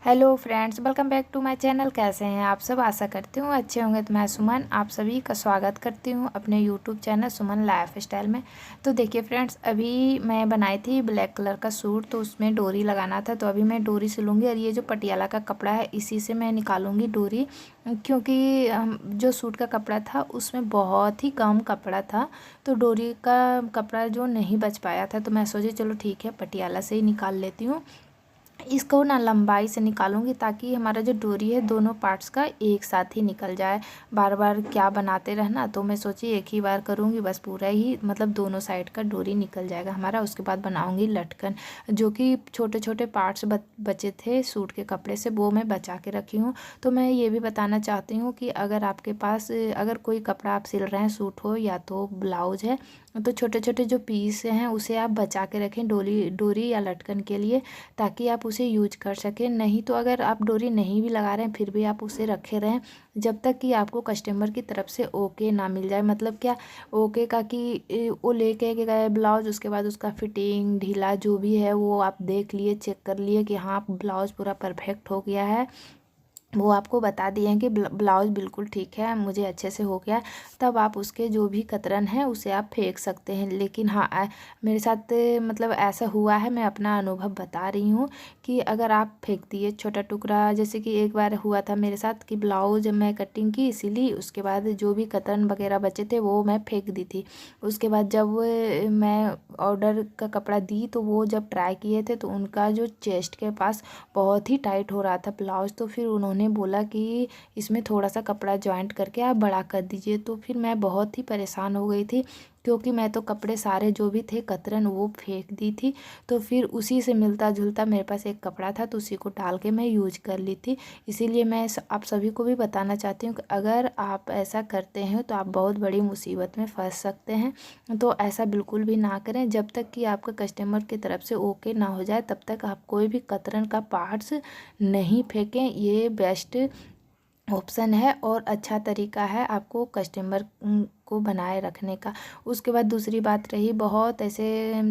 Hello friends, welcome back to my channel. कैसे हैं आप सब? आशा करती हूँ अच्छे होंगे। तो मैं सुमन आप सभी का स्वागत करती हूँ अपने यूट्यूब चैनल सुमन लाइफ स्टाइल में। तो देखिए फ्रेंड्स, अभी मैं बनाई थी ब्लैक कलर का सूट, तो उसमें डोरी लगाना था। तो अभी मैं डोरी सिलूँगी और ये जो पटियाला का कपड़ा है इसी से मैं निकालूँगी डोरी, क्योंकि जो सूट का कपड़ा था उसमें बहुत ही कम कपड़ा था, तो डोरी का कपड़ा जो नहीं बच पाया था। तो मैं सोची चलो ठीक है, पटियाला से ही निकाल लेती हूँ। इसको ना लंबाई से निकालूंगी ताकि हमारा जो डोरी है दोनों पार्ट्स का एक साथ ही निकल जाए। बार बार क्या बनाते रहना, तो मैं सोची एक ही बार करूंगी, बस पूरा ही मतलब दोनों साइड का डोरी निकल जाएगा हमारा। उसके बाद बनाऊंगी लटकन, जो कि छोटे छोटे पार्ट्स बचे थे सूट के कपड़े से, वो मैं बचा के रखी हूँ। तो मैं ये भी बताना चाहती हूँ कि अगर आपके पास अगर कोई कपड़ा आप सिल रहे हैं, सूट हो या तो ब्लाउज है, तो छोटे छोटे जो पीस हैं उसे आप बचा के रखें डोरी या लटकन के लिए, ताकि आप उसे यूज कर सकें। नहीं तो अगर आप डोरी नहीं भी लगा रहे हैं फिर भी आप उसे रखे रहें जब तक कि आपको कस्टमर की तरफ से ओके ना मिल जाए। मतलब क्या ओके का कि वो लेके गए ब्लाउज, उसके बाद उसका फिटिंग ढीला जो भी है वो आप देख लिए, चेक कर लिए कि हाँ ब्लाउज पूरा परफेक्ट हो गया है, वो आपको बता दिए हैं कि ब्लाउज बिल्कुल ठीक है, मुझे अच्छे से हो गया, तब आप उसके जो भी कतरन है उसे आप फेंक सकते हैं। लेकिन हाँ मेरे साथ मतलब ऐसा हुआ है, मैं अपना अनुभव बता रही हूँ कि अगर आप फेंक दिए छोटा टुकड़ा, जैसे कि एक बार हुआ था मेरे साथ कि ब्लाउज मैं कटिंग की इसीलिए, उसके बाद जो भी कतरन वगैरह बचे थे वो मैं फेंक दी थी। उसके बाद जब मैं ऑर्डर का कपड़ा दी तो वो जब ट्राई किए थे तो उनका जो चेस्ट के पास बहुत ही टाइट हो रहा था ब्लाउज, तो फिर उन्होंने बोला कि इसमें थोड़ा सा कपड़ा जॉइंट करके आप बड़ा कर दीजिए। तो फिर मैं बहुत ही परेशान हो गई थी, क्योंकि मैं तो कपड़े सारे जो भी थे कतरन वो फेंक दी थी। तो फिर उसी से मिलता जुलता मेरे पास एक कपड़ा था, तो उसी को डाल के मैं यूज कर ली थी। इसीलिए मैं आप सभी को भी बताना चाहती हूँ कि अगर आप ऐसा करते हैं तो आप बहुत बड़ी मुसीबत में फंस सकते हैं। तो ऐसा बिल्कुल भी ना करें। जब तक कि आपका कस्टमर की तरफ से ओके ना हो जाए तब तक आप कोई भी कतरन का पार्ट्स नहीं फेंकें। ये बेस्ट ऑप्शन है और अच्छा तरीका है आपको कस्टमर को बनाए रखने का। उसके बाद दूसरी बात रही, बहुत ऐसे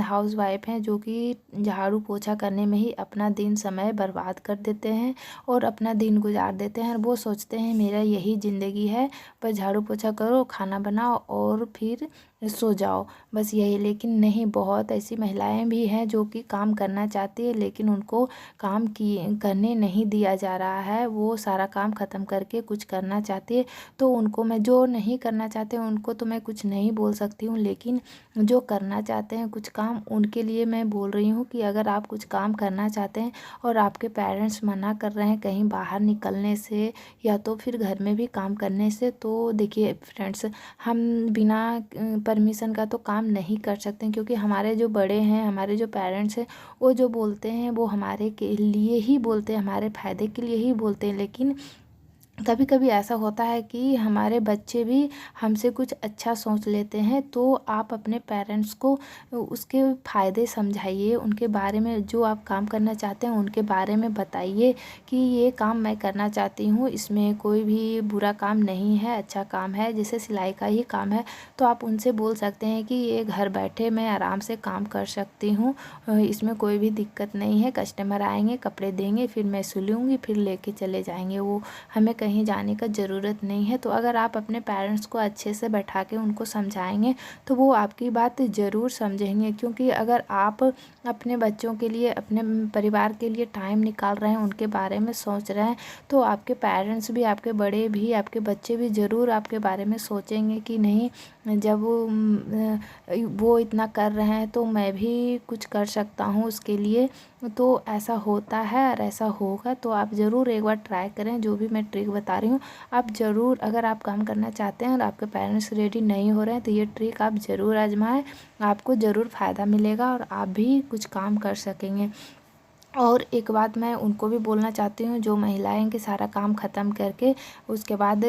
हाउस वाइफ हैं जो कि झाड़ू पोछा करने में ही अपना दिन समय बर्बाद कर देते हैं और अपना दिन गुजार देते हैं। वो सोचते हैं मेरा यही ज़िंदगी है, बस झाड़ू पोछा करो, खाना बनाओ और फिर सो जाओ, बस यही। लेकिन नहीं, बहुत ऐसी महिलाएं भी हैं जो कि काम करना चाहती है लेकिन उनको काम करने नहीं दिया जा रहा है। वो सारा काम ख़त्म करके कुछ करना चाहती है, तो उनको मैं, जो नहीं करना चाहते उनको तो मैं कुछ नहीं बोल सकती हूँ, लेकिन जो करना चाहते हैं कुछ काम, उनके लिए मैं बोल रही हूँ कि अगर आप कुछ काम करना चाहते हैं और आपके पेरेंट्स मना कर रहे हैं कहीं बाहर निकलने से या तो फिर घर में भी काम करने से, तो देखिए फ्रेंड्स, हम बिना परमिशन का तो काम नहीं कर सकते, क्योंकि हमारे जो बड़े हैं, हमारे जो पेरेंट्स हैं, वो जो बोलते हैं वो हमारे के लिए ही बोलते हैं, हमारे फ़ायदे के लिए ही बोलते हैं। लेकिन कभी कभी ऐसा होता है कि हमारे बच्चे भी हमसे कुछ अच्छा सोच लेते हैं, तो आप अपने पेरेंट्स को उसके फ़ायदे समझाइए, उनके बारे में, जो आप काम करना चाहते हैं उनके बारे में बताइए कि ये काम मैं करना चाहती हूँ, इसमें कोई भी बुरा काम नहीं है, अच्छा काम है, जैसे सिलाई का ही काम है। तो आप उनसे बोल सकते हैं कि ये घर बैठे मैं आराम से काम कर सकती हूँ, इसमें कोई भी दिक्कत नहीं है, कस्टमर आएंगे कपड़े देंगे, फिर मैं सिलूँगी, फिर लेके चले जाएंगे, वो हमें कहीं जाने का ज़रूरत नहीं है। तो अगर आप अपने पेरेंट्स को अच्छे से बैठा के उनको समझाएंगे तो वो आपकी बात ज़रूर समझेंगे, क्योंकि अगर आप अपने बच्चों के लिए, अपने परिवार के लिए टाइम निकाल रहे हैं, उनके बारे में सोच रहे हैं, तो आपके पेरेंट्स भी, आपके बड़े भी, आपके बच्चे भी ज़रूर आपके बारे में सोचेंगे कि नहीं, जब वो इतना कर रहे हैं तो मैं भी कुछ कर सकता हूँ उसके लिए। तो ऐसा होता है और ऐसा होगा। तो आप ज़रूर एक बार ट्राई करें, जो भी मैं ट्रिक बता रही हूँ आप ज़रूर, अगर आप काम करना चाहते हैं और आपके पेरेंट्स रेडी नहीं हो रहे हैं तो ये ट्रिक आप ज़रूर आजमाएं, आपको ज़रूर फ़ायदा मिलेगा और आप भी कुछ काम कर सकेंगे। और एक बात मैं उनको भी बोलना चाहती हूँ, जो महिलाएं कि सारा काम ख़त्म करके उसके बाद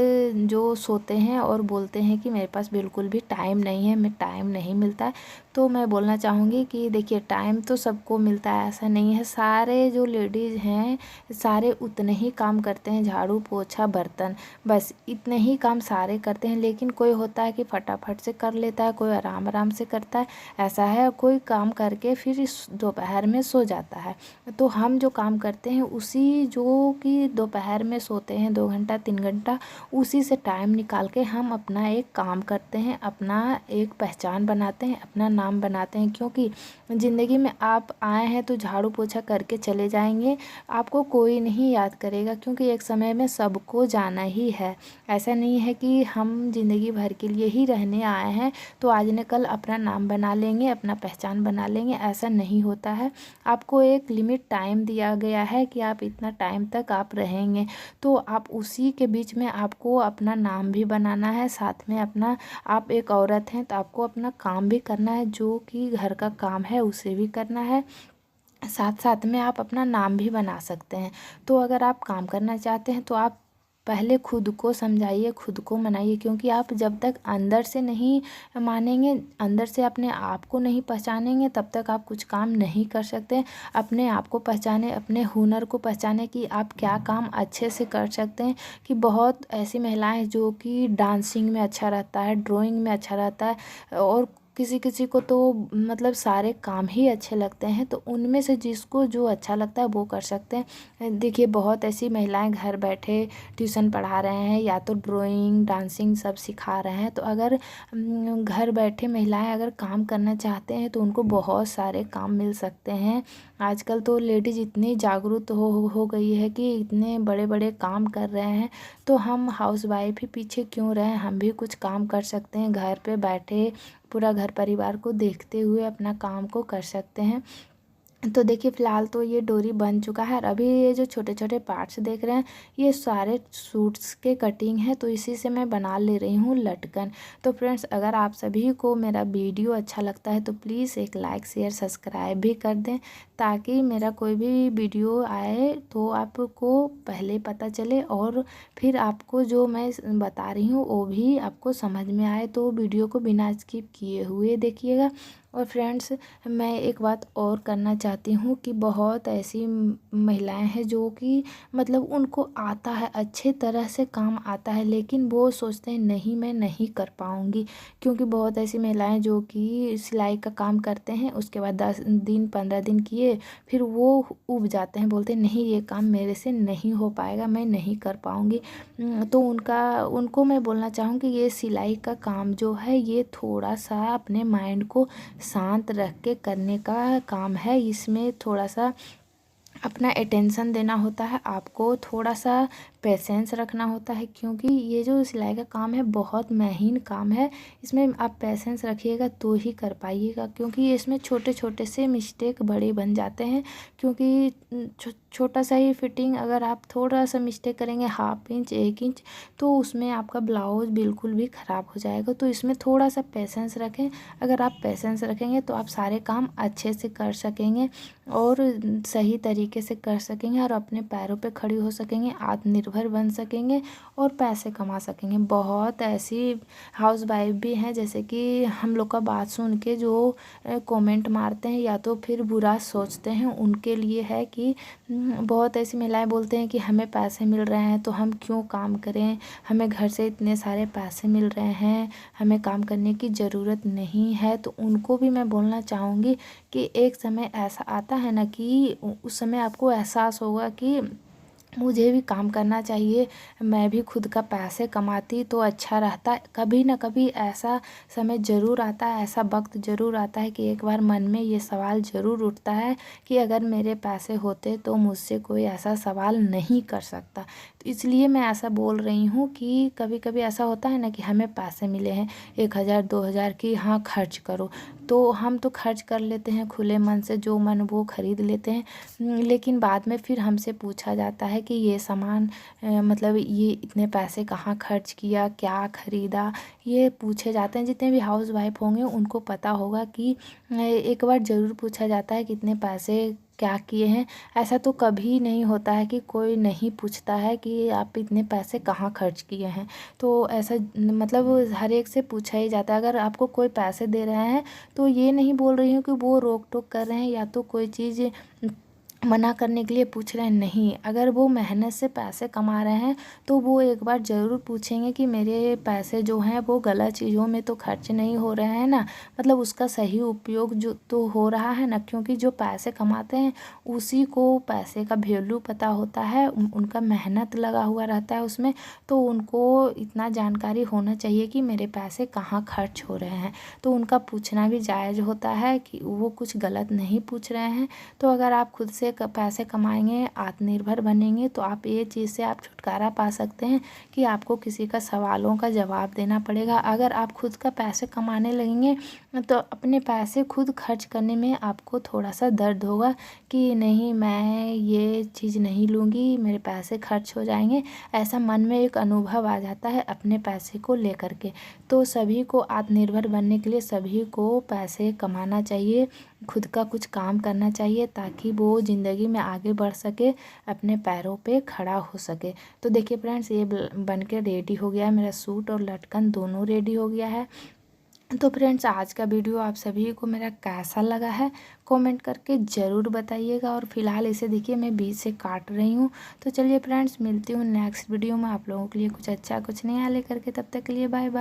जो सोते हैं और बोलते हैं कि मेरे पास बिल्कुल भी टाइम नहीं है, मैं टाइम नहीं मिलता है, तो मैं बोलना चाहूँगी कि देखिए टाइम तो सबको मिलता है, ऐसा नहीं है। सारे जो लेडीज़ हैं सारे उतने ही काम करते हैं, झाड़ू पोछा बर्तन, बस इतने ही काम सारे करते हैं। लेकिन कोई होता है कि फटाफट से कर लेता है, कोई आराम आराम से करता है, ऐसा है। कोई काम करके फिर दोपहर में सो जाता है। तो हम जो काम करते हैं उसी जो कि दोपहर में सोते हैं 2 घंटा 3 घंटा, उसी से टाइम निकाल के हम अपना एक काम करते हैं, अपना एक पहचान बनाते हैं, अपना नाम बनाते हैं। क्योंकि ज़िंदगी में आप आए हैं तो झाड़ू पोछा करके चले जाएंगे, आपको कोई नहीं याद करेगा, क्योंकि एक समय में सबको जाना ही है। ऐसा नहीं है कि हम ज़िंदगी भर के लिए ही रहने आए हैं तो आज न कल अपना नाम बना लेंगे, अपना पहचान बना लेंगे, ऐसा नहीं होता है। आपको एक लिमिट टाइम दिया गया है कि आप इतना टाइम तक आप रहेंगे, तो आप उसी के बीच में आपको अपना नाम भी बनाना है। साथ में अपना, आप एक औरत हैं तो आपको अपना काम भी करना है, जो कि घर का काम है उसे भी करना है, साथ साथ में आप अपना नाम भी बना सकते हैं। तो अगर आप काम करना चाहते हैं तो आप पहले खुद को समझाइए, खुद को मनाइए, क्योंकि आप जब तक अंदर से नहीं मानेंगे, अंदर से अपने आप को नहीं पहचानेंगे, तब तक आप कुछ काम नहीं कर सकते। अपने आप को पहचाने, अपने हुनर को पहचाने कि आप क्या काम अच्छे से कर सकते हैं। कि बहुत ऐसी महिलाएं जो कि डांसिंग में अच्छा रहता है, ड्राइंग में अच्छा रहता है, और किसी किसी को तो मतलब सारे काम ही अच्छे लगते हैं, तो उनमें से जिसको जो अच्छा लगता है वो कर सकते हैं। देखिए बहुत ऐसी महिलाएं घर बैठे ट्यूशन पढ़ा रहे हैं, या तो ड्राइंग डांसिंग सब सिखा रहे हैं। तो अगर घर बैठे महिलाएं अगर काम करना चाहते हैं तो उनको बहुत सारे काम मिल सकते हैं। आजकल तो लेडीज़ इतनी जागरूक हो गई है कि इतने बड़े बड़े काम कर रहे हैं, तो हम हाउस वाइफ ही पीछे क्यों रहें, हम भी कुछ काम कर सकते हैं। घर पे बैठे पूरा घर परिवार को देखते हुए अपना काम को कर सकते हैं। तो देखिए फ़िलहाल तो ये डोरी बन चुका है, और अभी ये जो छोटे छोटे पार्ट्स देख रहे हैं ये सारे सूट्स के कटिंग है, तो इसी से मैं बना ले रही हूँ लटकन। तो फ्रेंड्स, अगर आप सभी को मेरा वीडियो अच्छा लगता है तो प्लीज़ एक लाइक शेयर सब्सक्राइब भी कर दें, ताकि मेरा कोई भी वीडियो आए तो आपको पहले पता चले, और फिर आपको जो मैं बता रही हूँ वो भी आपको समझ में आए। तो वीडियो को बिना स्किप किए हुए देखिएगा। और फ्रेंड्स, मैं एक बात और करना चाहती हूँ कि बहुत ऐसी महिलाएं हैं जो कि मतलब उनको आता है, अच्छे तरह से काम आता है, लेकिन वो सोचते हैं नहीं मैं नहीं कर पाऊँगी। क्योंकि बहुत ऐसी महिलाएं जो कि सिलाई का काम करते हैं, उसके बाद 10 दिन 15 दिन किए फिर वो ऊब जाते हैं, बोलते हैं नहीं ये काम मेरे से नहीं हो पाएगा, मैं नहीं कर पाऊँगी। तो उनको मैं बोलना चाहूँगी ये सिलाई का काम जो है ये थोड़ा सा अपने माइंड को शांत रख के करने का काम है। इसमें थोड़ा सा अपना अटेंशन देना होता है, आपको थोड़ा सा पेशेंस रखना होता है, क्योंकि ये जो सिलाई का काम है बहुत महीन काम है। इसमें आप पेशेंस रखिएगा तो ही कर पाइएगा, क्योंकि इसमें छोटे छोटे से मिस्टेक बड़े बन जाते हैं। क्योंकि छोटा सा ही फिटिंग अगर आप थोड़ा सा मिस्टेक करेंगे, हाफ इंच 1 इंच, तो उसमें आपका ब्लाउज बिल्कुल भी ख़राब हो जाएगा। तो इसमें थोड़ा सा पेशेंस रखें। अगर आप पेशेंस रखेंगे तो आप सारे काम अच्छे से कर सकेंगे, और सही तरीके से कर सकेंगे, और अपने पैरों पे खड़ी हो सकेंगे, आत्मनिर्भर बन सकेंगे, और पैसे कमा सकेंगे। बहुत ऐसी हाउस वाइफ भी हैं जैसे कि हम लोग का बात सुन के जो कमेंट मारते हैं या तो फिर बुरा सोचते हैं, उनके लिए है कि बहुत ऐसी महिलाएं बोलते हैं कि हमें पैसे मिल रहे हैं तो हम क्यों काम करें, हमें घर से इतने सारे पैसे मिल रहे हैं, हमें काम करने की ज़रूरत नहीं है। तो उनको भी मैं बोलना चाहूँगी कि एक समय ऐसा आता है ना कि उस समय आपको एहसास होगा कि मुझे भी काम करना चाहिए, मैं भी खुद का पैसे कमाती तो अच्छा रहता। कभी ना कभी ऐसा समय ज़रूर आता है, ऐसा वक्त ज़रूर आता है कि एक बार मन में ये सवाल ज़रूर उठता है कि अगर मेरे पैसे होते तो मुझसे कोई ऐसा सवाल नहीं कर सकता। तो इसलिए मैं ऐसा बोल रही हूँ कि कभी कभी ऐसा होता है ना कि हमें पैसे मिले हैं 1000 2000 की, हाँ खर्च करो, तो हम तो खर्च कर लेते हैं खुले मन से, जो मन वो खरीद लेते हैं। लेकिन बाद में फिर हमसे पूछा जाता है कि ये सामान मतलब ये इतने पैसे कहाँ खर्च किया, क्या ख़रीदा, ये पूछे जाते हैं। जितने भी हाउस वाइफ होंगे उनको पता होगा कि एक बार ज़रूर पूछा जाता है कितने पैसे क्या किए हैं। ऐसा तो कभी नहीं होता है कि कोई नहीं पूछता है कि आप इतने पैसे कहाँ खर्च किए हैं। तो ऐसा मतलब हर एक से पूछा ही जाता है। अगर आपको कोई पैसे दे रहे हैं तो ये नहीं बोल रही हूँ कि वो रोक टोक कर रहे हैं या तो कोई चीज़ मना करने के लिए पूछ रहे हैं, नहीं। अगर वो मेहनत से पैसे कमा रहे हैं तो वो एक बार ज़रूर पूछेंगे कि मेरे पैसे जो हैं वो गलत चीज़ों में तो खर्च नहीं हो रहे हैं ना, मतलब उसका सही उपयोग जो तो हो रहा है ना। क्योंकि जो पैसे कमाते हैं उसी को पैसे का वैल्यू पता होता है, उनका मेहनत लगा हुआ रहता है उसमें, तो उनको इतना जानकारी होना चाहिए कि मेरे पैसे कहाँ खर्च हो रहे हैं। तो उनका पूछना भी जायज़ होता है कि वो कुछ गलत नहीं पूछ रहे हैं। तो अगर आप खुद से पैसे कमाएंगे, आत्मनिर्भर बनेंगे, तो आप ये चीज़ से आप छुटकारा पा सकते हैं कि आपको किसी का सवालों का जवाब देना पड़ेगा। अगर आप खुद का पैसे कमाने लगेंगे तो अपने पैसे खुद खर्च करने में आपको थोड़ा सा दर्द होगा कि नहीं, मैं ये चीज़ नहीं लूँगी, मेरे पैसे खर्च हो जाएंगे। ऐसा मन में एक अनुभव आ जाता है अपने पैसे को लेकर के। तो सभी को आत्मनिर्भर बनने के लिए सभी को पैसे कमाना चाहिए, खुद का कुछ काम करना चाहिए, ताकि वो ज़िंदगी में आगे बढ़ सके, अपने पैरों पे खड़ा हो सके। तो देखिए फ्रेंड्स, ये बन के रेडी हो गया है, मेरा सूट और लटकन दोनों रेडी हो गया है। तो फ्रेंड्स, आज का वीडियो आप सभी को मेरा कैसा लगा है कमेंट करके ज़रूर बताइएगा। और फिलहाल इसे देखिए मैं बीच से काट रही हूँ। तो चलिए फ्रेंड्स, मिलती हूँ नेक्स्ट वीडियो में आप लोगों के लिए कुछ अच्छा कुछ नया लेकर के। तब तक के लिए बाय बाय।